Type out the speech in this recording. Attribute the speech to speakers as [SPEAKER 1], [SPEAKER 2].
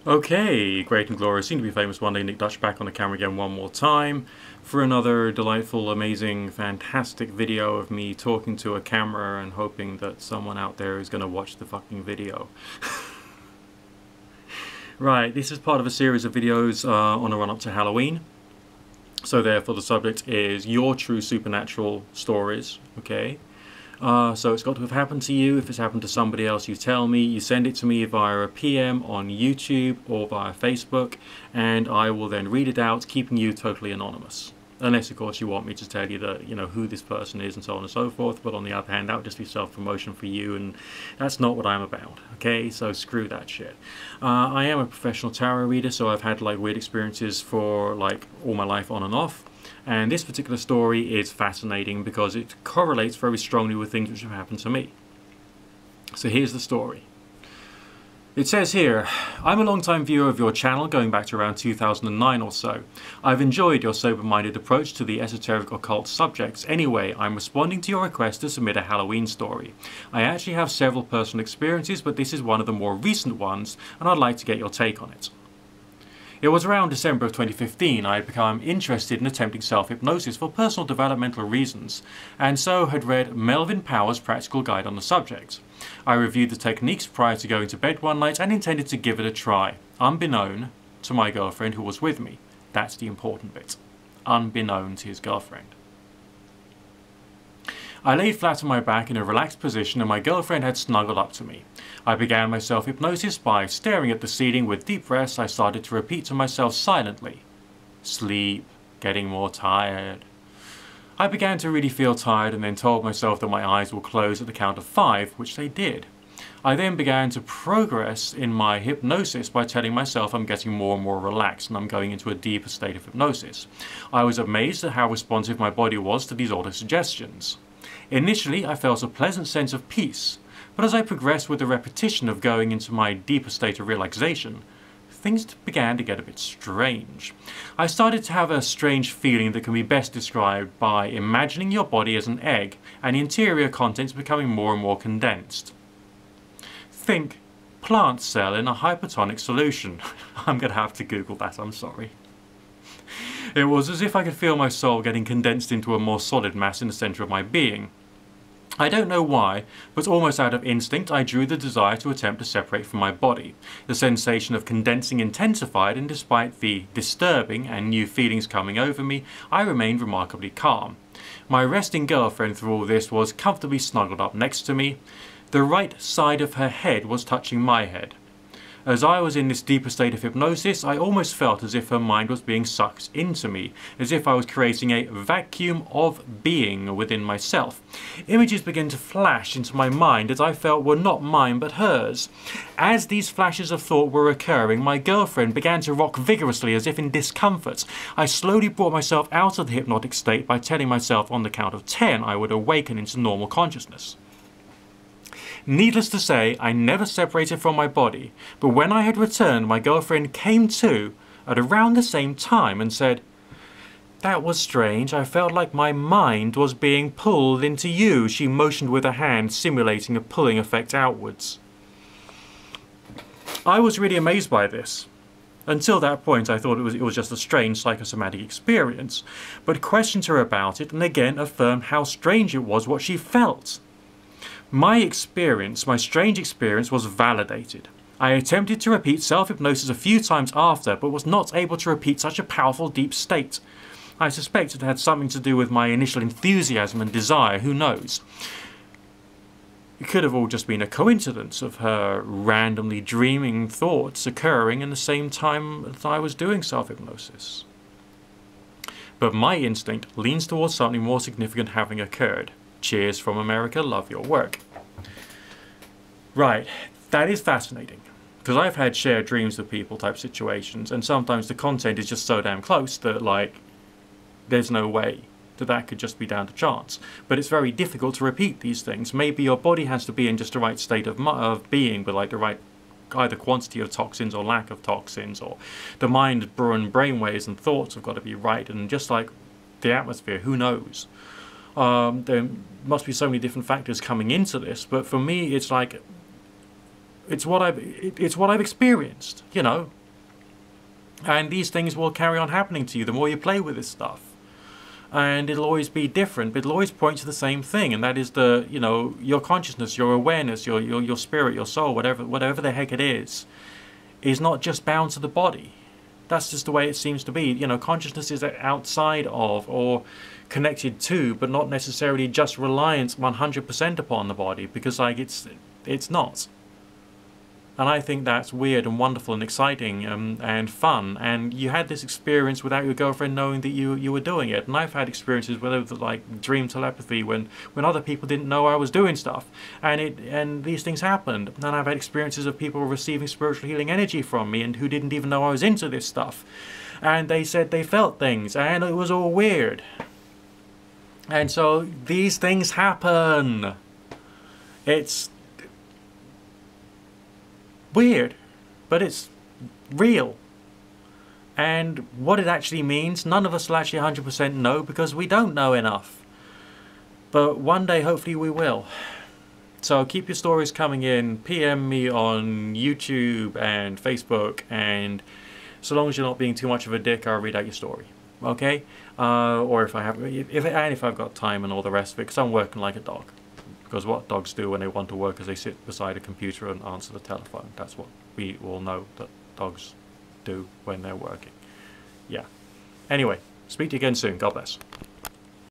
[SPEAKER 1] Okay, great and glorious, soon to be famous one day, Nick Dutch back on the camera again one more time for another delightful, amazing, fantastic video of me talking to a camera and hoping that someone out there is going to watch the fucking video. Right, this is part of a series of videos on a run-up to Halloween. So therefore the subject is your true supernatural stories, okay? So it's got to have happened to you. If it's happened to somebody else, you tell me. You send it to me via a PM on YouTube or via Facebook, and I will then read it out, keeping you totally anonymous. Unless, of course, you want me to tell you that, who this person is and so on and so forth. But on the other hand, that would just be self-promotion for you, and that's not what I'm about. Okay, so screw that shit. I am a professional tarot reader, so I've had weird experiences for all my life on and off. And this particular story is fascinating because it correlates very strongly with things which have happened to me. So here's the story. It says here, I'm a long-time viewer of your channel going back to around 2009 or so. I've enjoyed your sober-minded approach to the esoteric occult subjects. Anyway, I'm responding to your request to submit a Halloween story. I actually have several personal experiences, but this is one of the more recent ones, and I'd like to get your take on it. It was around December of 2015 I had become interested in attempting self-hypnosis for personal developmental reasons, and so had read Melvin Powers' practical guide on the subject. I reviewed the techniques prior to going to bed one night and intended to give it a try, unbeknown to my girlfriend who was with me. That's the important bit. Unbeknown to his girlfriend. I laid flat on my back in a relaxed position and my girlfriend had snuggled up to me. I began my self-hypnosis by staring at the ceiling. With deep breaths I started to repeat to myself silently, sleep, getting more tired. I began to really feel tired and then told myself that my eyes will close at the count of 5, which they did. I then began to progress in my hypnosis by telling myself I'm getting more and more relaxed and I'm going into a deeper state of hypnosis. I was amazed at how responsive my body was to these auto-suggestions. Initially, I felt a pleasant sense of peace, but as I progressed with the repetition of going into my deeper state of relaxation, things began to get a bit strange. I started to have a strange feeling that can be best described by imagining your body as an egg and the interior contents becoming more and more condensed. Think plant cell in a hypertonic solution. I'm going to have to Google that, I'm sorry. It was as if I could feel my soul getting condensed into a more solid mass in the centre of my being. I don't know why, but almost out of instinct I drew the desire to attempt to separate from my body. The sensation of condensing intensified, and despite the disturbing and new feelings coming over me, I remained remarkably calm. My resting girlfriend through all this was comfortably snuggled up next to me. The right side of her head was touching my head. As I was in this deeper state of hypnosis, I almost felt as if her mind was being sucked into me, as if I was creating a vacuum of being within myself. Images began to flash into my mind that I felt were not mine but hers. As these flashes of thought were occurring, my girlfriend began to rock vigorously as if in discomfort. I slowly brought myself out of the hypnotic state by telling myself on the count of 10 I would awaken into normal consciousness. Needless to say, I never separated from my body, but when I had returned, my girlfriend came to at around the same time and said, "That was strange. I felt like my mind was being pulled into you." She motioned with her hand, simulating a pulling effect outwards. I was really amazed by this. Until that point, I thought it was just a strange psychosomatic experience, but questioned her about it and again affirmed how strange it was what she felt. My experience, my strange experience, was validated. I attempted to repeat self-hypnosis a few times after, but was not able to repeat such a powerful deep state. I suspect it had something to do with my initial enthusiasm and desire, who knows. It could have all just been a coincidence of her randomly dreaming thoughts occurring in the same time that I was doing self-hypnosis. But my instinct leans towards something more significant having occurred. Cheers from America, love your work. Right, that is fascinating. Because I've had shared dreams with people type situations, and sometimes the content is just so damn close that, there's no way that could just be down to chance. But it's very difficult to repeat these things. Maybe your body has to be in just the right state of being, with the right either quantity of toxins or lack of toxins, or the mind and brainwaves and thoughts have got to be right, and just like the atmosphere, who knows? There must be so many different factors coming into this, but for me it's what I've experienced, And these things will carry on happening to you the more you play with this stuff. And it'll always be different, but it'll always point to the same thing, and that is the, you know, your consciousness, your awareness, your spirit, your soul, whatever the heck it is not just bound to the body. That's just the way it seems to be. You know, consciousness is outside of or connected to, but not necessarily just reliant 100% upon the body, because like it's not. And I think that's weird and wonderful and exciting and fun. And you had this experience without your girlfriend knowing that you were doing it. And I've had experiences with like dream telepathy when other people didn't know I was doing stuff. And these things happened. And I've had experiences of people receiving spiritual healing energy from me and who didn't even know I was into this stuff. And they said they felt things, and it was all weird. And so these things happen. It's weird, but it's real. And what it actually means, none of us will actually 100% know, because we don't know enough. But one day, hopefully, we will. So keep your stories coming in. PM me on YouTube and Facebook, and so long as you're not being too much of a dick, I'll read out your story. Okay? Or if I've got time and all the rest of it, because I'm working like a dog. Because what dogs do when they want to work is they sit beside a computer and answer the telephone. That's what we all know that dogs do when they're working. Yeah. Anyway, speak to you again soon. God bless.